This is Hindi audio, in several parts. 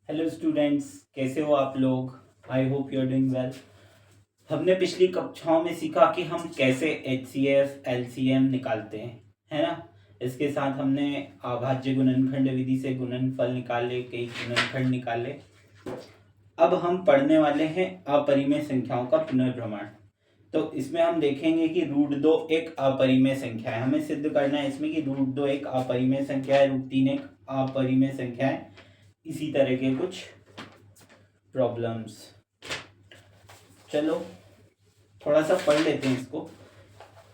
हेलो स्टूडेंट्स, कैसे हो आप लोग। I hope you are doing well. हमने पिछली कक्षाओं में सीखा कि हम कैसे एचसीएफ एलसीएम निकालते हैं, है ना। इसके साथ हमने अभाज्य गुणनखंड विधि से गुणनफल निकाले, कई गुणनखंड निकाले। अब हम पढ़ने वाले हैं अपरिमेय संख्याओं का पुनर्भ्रमण। तो इसमें हम देखेंगे कि √2 एक अपरिमेय संख्या है। हमें सिद्ध करना है इसमें कि √2 एक अपरिमेय संख्या है, √3 एक अपरिमेय संख्या है। इसी तरह के कुछ प्रॉब्लम्स। चलो थोड़ा सा पढ़ लेते हैं इसको।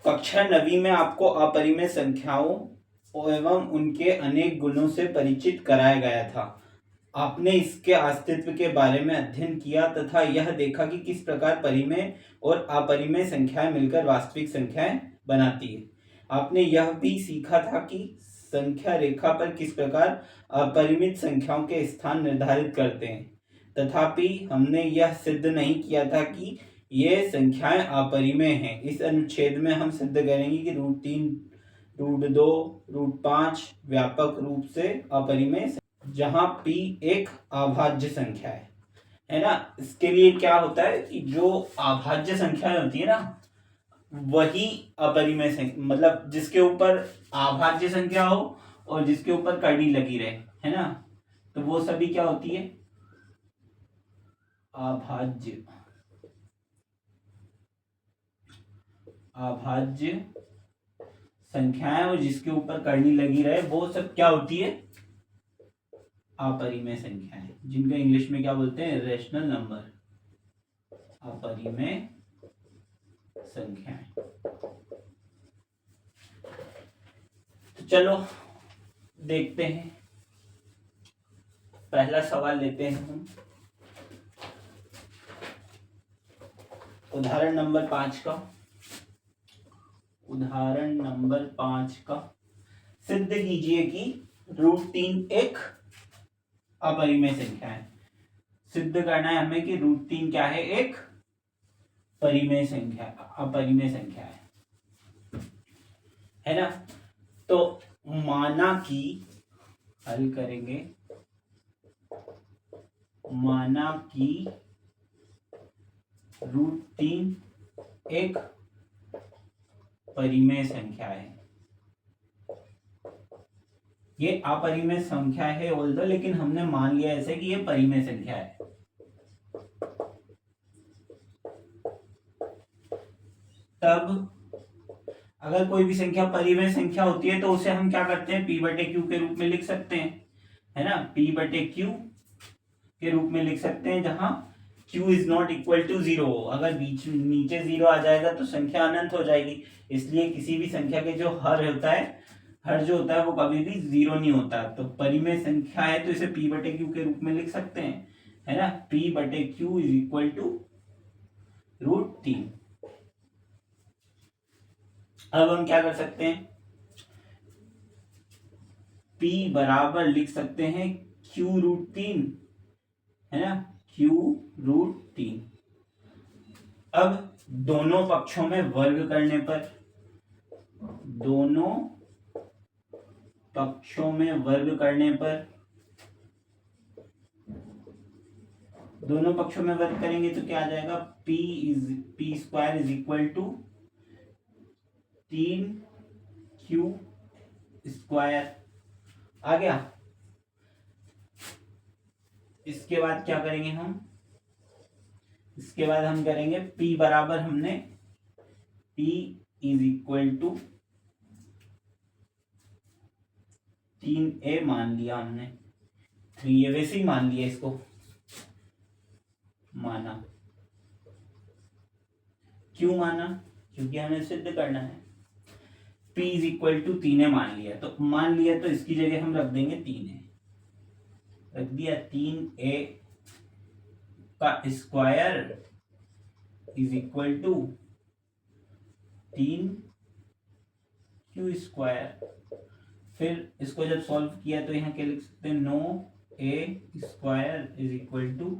कक्षा 9वीं में आपको अपरिमेय संख्याओं एवं उनके अनेक गुणों से परिचित कराया गया था। आपने इसके अस्तित्व के बारे में अध्ययन किया तथा यह देखा कि किस प्रकार परिमेय और अपरिमेय संख्याएं मिलकर वास्तविक संख्याएं बनाती है। आपने यह भी सीखा था कि संख्या रेखा पर किस प्रकार अपरिमित संख्याओं के स्थान निर्धारित करते हैं। तथापि हमने यह सिद्ध नहीं किया था कि ये संख्याएं अपरिमेय हैं। इस अनुच्छेद में हम सिद्ध करेंगे कि √3, √2, √5 व्यापक रूप से अपरिमेय, जहां p एक अभाज्य संख्या है ना। इसके लिए क्या होता है कि जो अभाज्य संख्या होती है ना, वही अपरिमेय संख्या, मतलब जिसके ऊपर अभाज्य संख्या हो और जिसके ऊपर कड़ी लगी रहे, है ना, तो वो सभी क्या होती है, अभाज्य संख्याएं। और जिसके ऊपर करनी लगी रहे वो सब क्या होती है, अपरिमेय संख्याएं, जिनका इंग्लिश में क्या बोलते हैं, रेशनल नंबर, अपरिमेय संख्याएं। तो चलो देखते हैं, पहला सवाल लेते हैं हम। उदाहरण नंबर 5 का सिद्ध कीजिए कि √3 एक अपरिमेय संख्या है। सिद्ध करना है हमें कि √3 क्या है, एक अपरिमेय संख्या है ना। तो माना कि हल करेंगे, माना कि √3 एक परिमेय संख्या है। ये अपरिमेय संख्या है ऑल्दो, लेकिन हमने मान लिया ऐसे कि ये परिमेय संख्या है। तब अगर कोई भी संख्या परिमेय संख्या होती है तो उसे हम क्या करते हैं, p/q के रूप में लिख सकते हैं, है ना। p/q के रूप में लिख सकते हैं, जहां q is not equal to 0। अगर बीच नीचे 0 आ जाएगा तो संख्या अनंत हो जाएगी। इसलिए किसी भी संख्या के जो हर जो होता है वो कभी भी 0 नहीं होता। तो परिमेय संख्या है तो इसे p/q के रूप में लिख सकते हैं, है ना। p/q is equal to √3। अब हम क्या कर सकते हैं, p बराबर लिख सकते हैं q√3, है ना, q√3। अब दोनों पक्षों में वर्ग करने पर, दोनों पक्षों में वर्ग करेंगे तो क्या आ जाएगा, p² is equal to 3q² आ गया। इसके बाद क्या करेंगे हम, इसके बाद हम करेंगे p बराबर, हमने p is equal to 3a मान लिया, हमने 3a वैसे ही मान लिया, इसको माना। क्यों माना, क्योंकि हमें सिद्ध करना है। p is equal to 3a मान लिया, तो इसकी जगह हम रख देंगे 3a, रख दिया। 3a का square is equal to 3q²। फिर इसको जब सॉल्व किया तो यहाँ क्या लिख सकते हैं, 9a² is equal to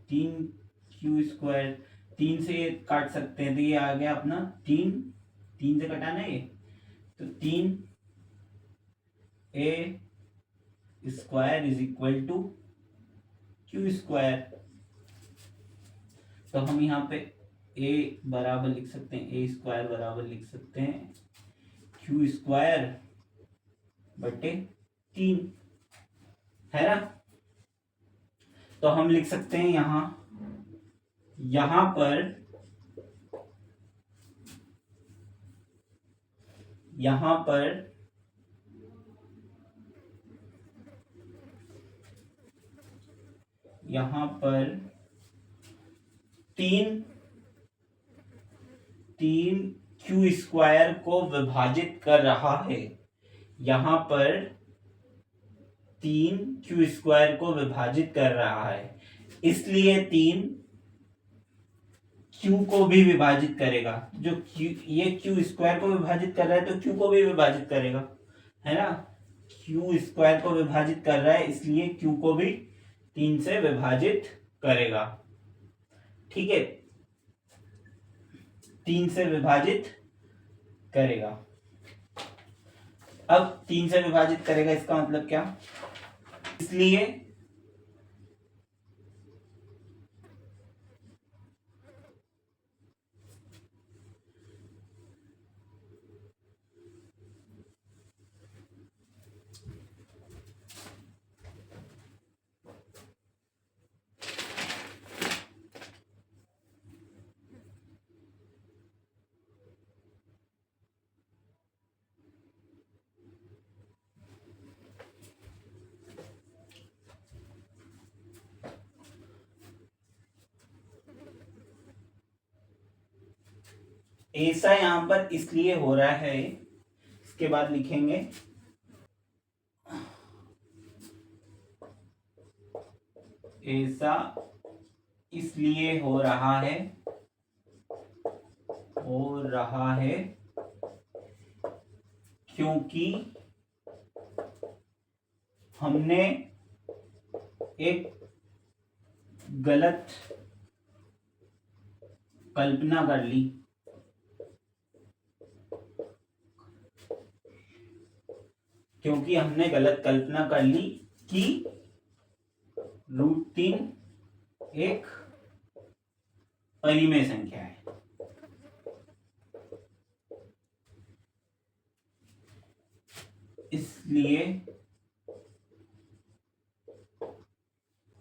3q²। 3 से काट सकते हैं तो ये आ गया अपना 3 से कटाना है ये, तो 3a² is equal to q square. तो हम यहाँ पे a बराबर लिख सकते हैं, ए स्क्वायर बराबर लिख सकते हैं क्यू स्क्वायर बटे 3, है ना। तो हम लिख सकते हैं यहां यहां पर यहां पर यहां पर तीन क्यू स्क्वायर को विभाजित कर रहा है। यहां पर 3 क्यू स्क्वायर को विभाजित कर रहा है, इसलिए 3 क्यू को भी विभाजित करेगा। जो क्यू, ये क्यू स्क्वायर को विभाजित कर रहा है तो क्यू को भी विभाजित करेगा, है ना। क्यू स्क्वायर को विभाजित कर रहा है, इसलिए क्यू को भी 3 से विभाजित करेगा। ठीक है, 3 से विभाजित करेगा। अब 3 से विभाजित करेगा, इसका मतलब क्या, इसलिए ऐसा यहां पर इसलिए हो रहा है, इसके बाद लिखेंगे ऐसा इसलिए हो रहा है क्योंकि हमने एक गलत कल्पना कर ली। क्योंकि हमने गलत कल्पना कर ली कि √3 एक परिमेय संख्या है। इसलिए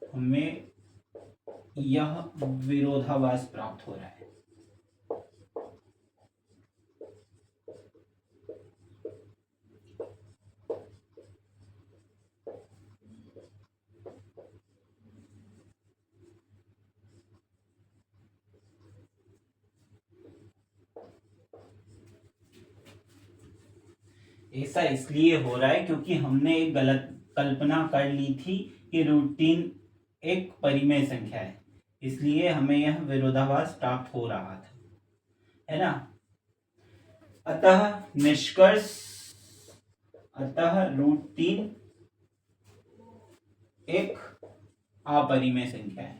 हमें यह विरोधाभास प्राप्त हो रहा है। ऐसा इसलिए हो रहा है क्योंकि हमने एक गलत कल्पना कर ली थी कि √3 एक परिमेय संख्या है, इसलिए हमें यह विरोधाभास प्राप्त हो रहा था, है ना। अतः निष्कर्ष, √3 एक अपरिमेय संख्या है।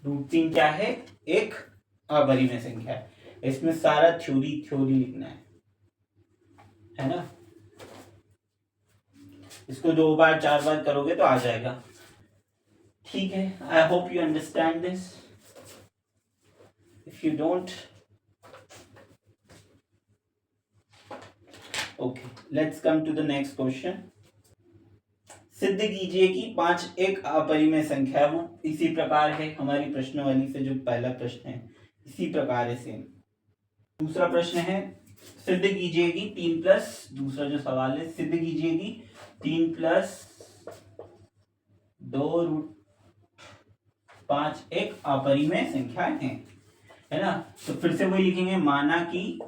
√3 क्या है, एक अपरिमेय संख्या है। इसमें सारा थ्योरी लिखना है ना। इसको 2 बार 4 बार करोगे तो आ जाएगा। ठीक है, I hope you understand this. If you don't, okay, let's come to the next question. सिद्ध कीजिए कि 5 एक अपरिमेय संख्या है। वो इसी प्रकार है हमारी प्रश्नावली से, जो पहला प्रश्न है इसी प्रकार है सेम। दूसरा प्रश्न है, सिद्ध कीजिए कि 3 प्लस, दूसरा जो सवाल है, सिद्ध कीजिए कि 3 प्लस 2√5 एक अपरिमेय संख्या है ना। तो फिर से वही लिखेंगे, माना कि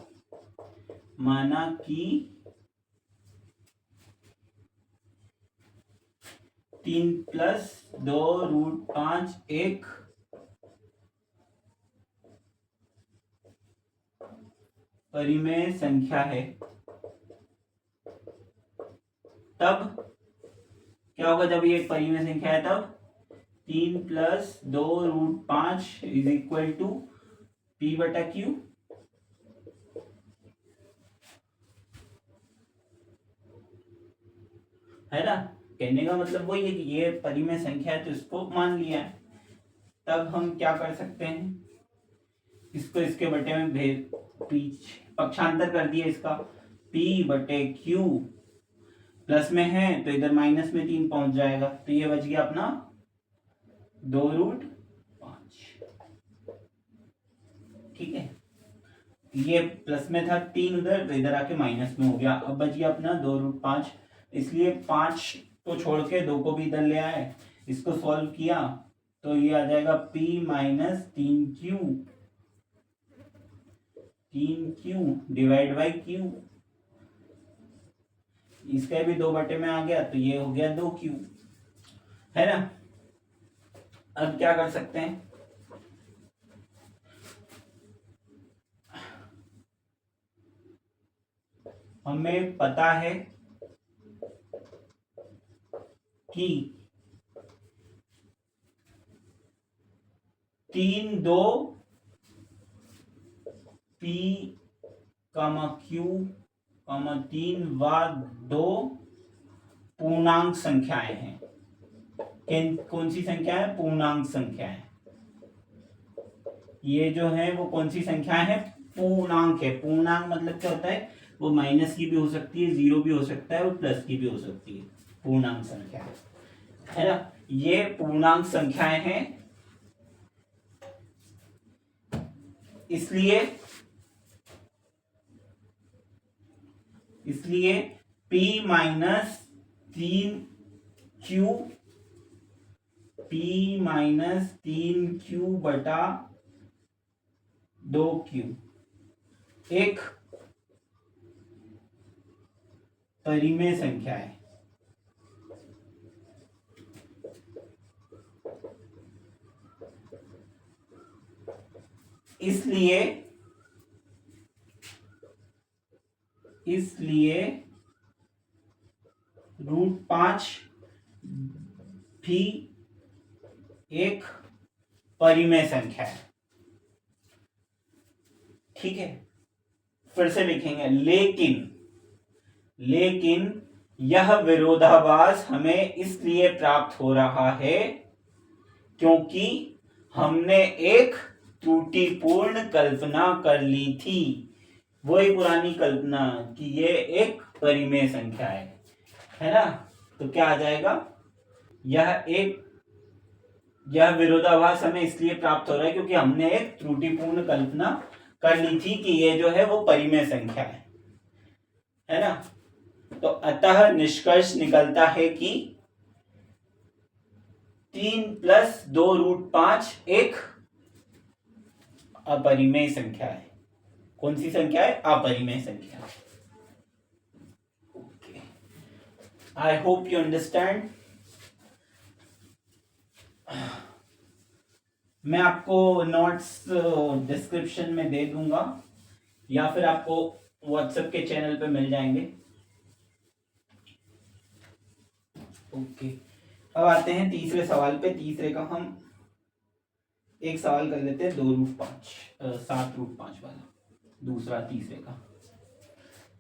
3 प्लस 2√5 एक परिमेय संख्या है। तब क्या होगा, जब ये एक परिमेय संख्या है तब 3 plus 2√5 is equal to P/Q। है ना। कहने का मतलब वही है कि ये परिमेय संख्या है तो इसको मान लिया है। तब हम क्या कर सकते हैं, इसको इसके बटे में पक्षांतर कर दिया इसका, p बटे q प्लस में है तो इधर माइनस में 3 पहुंच जाएगा, तो ये बच गया अपना 2√5। ठीक है, ये प्लस में था 3 उधर, तो इधर आके माइनस में हो गया। अब बच गया अपना 2√5, इसलिए 5 को छोड़ के 2 को भी इधर ले आए, इसको सॉल्व किया तो ये आ जाएगा p minus 3q divide by q, इसका भी 2 बटे में आ गया तो ये हो गया 2q, है ना। अब क्या कर सकते हैं, हमें पता है कि 3 2 p q 3 व 2 पूर्णांक संख्याएं हैं। कौन सी संख्या है, पूर्णांक संख्या है। ये जो है वो कौन सी संख्या है, पूर्णांक है। पूर्णांक मतलब क्या होता है, वो माइनस की भी हो सकती है, 0 भी हो सकता है और प्लस की भी हो सकती है, पूर्णांक संख्या है ना। ये पूर्णांक संख्याएं हैं, इसलिए p माइनस 3q बटा 2q एक परिमेय संख्या है। इसलिए √5 भी एक परिमेय संख्या है। ठीक है, फिर से लिखेंगे, लेकिन यह विरोधाभास हमें इसलिए प्राप्त हो रहा है क्योंकि हमने एक त्रुटिपूर्ण कल्पना कर ली थी, वही पुरानी कल्पना कि ये एक परिमेय संख्या है ना। तो क्या आ जाएगा, यह विरोधाभास हमें इसलिए प्राप्त हो रहा है क्योंकि हमने एक त्रुटिपूर्ण कल्पना कर ली थी कि ये जो है वो परिमेय संख्या है ना। तो अतः निष्कर्ष निकलता है कि 3 + 2√5 एक अपरिमेय संख्या है। कौन सी संख्या है, अपरिमेय संख्या। Okay, I hope you understand. मैं आपको नोट्स डिस्क्रिप्शन में दे दूंगा या फिर आपको व्हाट्सएप के चैनल पे मिल जाएंगे। ओके, अब आते हैं तीसरे सवाल पे। तीसरे का हम एक सवाल कर लेते हैं 7√5 वाला, दूसरा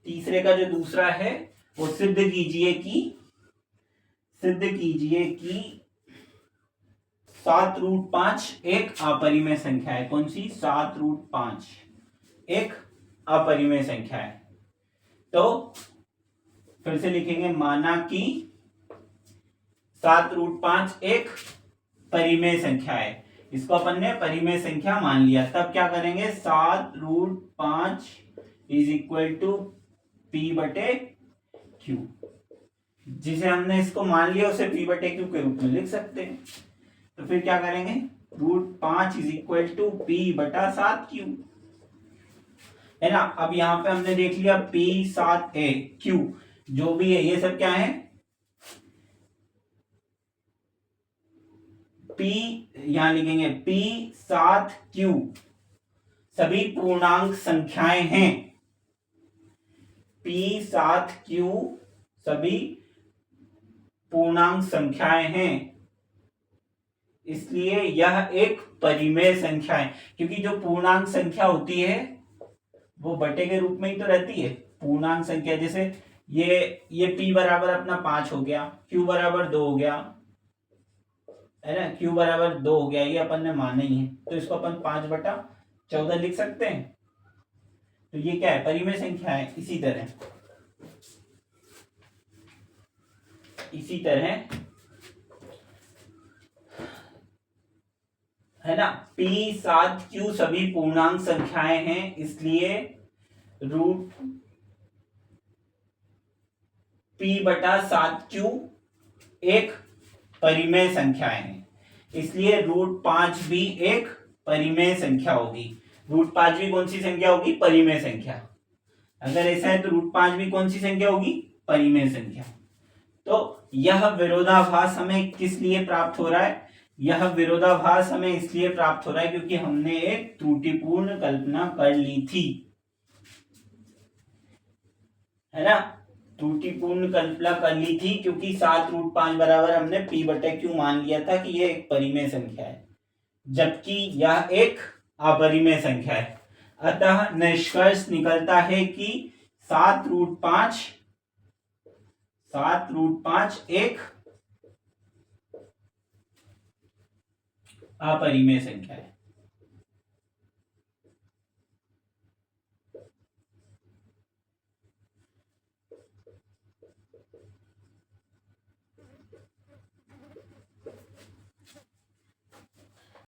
तीसरे का जो दूसरा है वो सिद्ध कीजिए कि 7√5 एक अपरिमेय संख्या है। कौन सी, 7√5 एक अपरिमेय संख्या है। तो फिर से लिखेंगे, माना कि 7√5 एक परिमेय संख्या है। इसको अपन ने परिमेय संख्या मान लिया। तब क्या करेंगे, 7√5 = p/q। जिसे हमने इसको मान लिया उसे p/q के रूप में लिख सकते हैं। तो फिर क्या करेंगे, √5 = p/7q, है ना। अब यहां पे हमने देख लिया p7q जो भी है, ये सब क्या है, p यहां लिखेंगे p7q सभी पूर्णांक संख्याएं हैं। p7q सभी पूर्णांक संख्याएं हैं, इसलिए यह एक परिमेय संख्या है। क्योंकि जो पूर्णांक संख्या होती है वो बटे के रूप में ही तो रहती है। पूर्णांक संख्या जैसे ये p बराबर अपना 5 हो गया, q बराबर 2 हो गया, है ना, q बराबर 2 हो गया, ये अपन ने माना ही है, तो इसको अपन 5/14 लिख सकते हैं। तो ये क्या है, परिमेय संख्या है। इसी तरह है ना, p 7q सभी पूर्णांक संख्याएं हैं, इसलिए रूट p/7q एक परिमेय संख्याएं हैं, इसलिए √5 भी एक परिमेय संख्या होगी। √5 भी कौन सी संख्या होगी, परिमेय संख्या। अगर ऐसा है तो √5 भी कौन सी संख्या होगी, परिमेय संख्या। तो यह विरोधाभास हमें किस लिए प्राप्त हो रहा है, यह विरोधाभास हमें इसलिए प्राप्त हो रहा है क्योंकि हमने एक त्रुटिपूर्ण कल्पना कर ली थी, है ना, त्रुटिपूर्ण कल्पना कर ली थी, क्योंकि 7√5 बराबर हमने p/q मान लिया था कि यह एक परिमेय संख्या है, जबकि यह एक अपरिमेय संख्या है। अतः निष्कर्ष निकलता है कि 7√5 एक अपरिमेय संख्या है।